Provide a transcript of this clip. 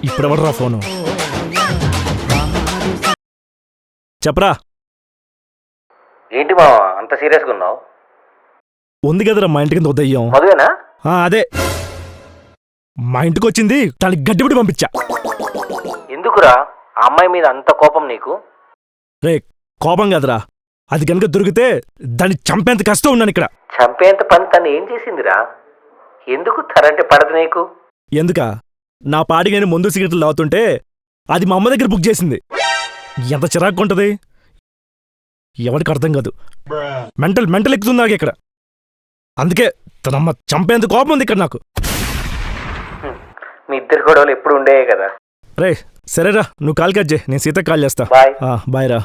ఇప్పుడెవడరా phone? చెప్పరా. ఏంటి మావా అంత సీరియస్గా ఉన్నావు? ఉంది కదరా మా ఇంటికి ఉదయం. మధువేనా? అదే మా ఇంటికి వచ్చింది, దానికి గడ్డిపడి పంపించా. ఎందుకురా ఆ అమ్మాయి మీద అంత కోపం నీకు? రే కోపం కదరా, అది కనుక దొరికితే దాన్ని చంపేంత కష్టం ఉన్నాను ఇక్కడ. చంపేంత పని తను ఏం చేసిందిరా? ఎందుకు తనంటే పడదు నీకు? ఎందుకా? నా పాడికి నేను ముందు సిగరెట్లు తాగుతుంటే అది మా అమ్మ దగ్గర బుక్ చేసింది. ఎంత చిరాకు ఉంటుంది, ఎవరికి అర్థం కాదు. మెంటల్ ఎక్కుతుంది నాకు ఇక్కడ. అందుకే తనమ్మ చంపేంత కోపం ఉంది ఇక్కడ నాకు. మీ ఇద్దరు గొడవలు ఎప్పుడు ఉండేవే కదా. రే సరేరా, నువ్వు కాల్ కట్ చేయి, నేను సీతకు కాల్ చేస్తా. బాయ్. బాయ్ రా.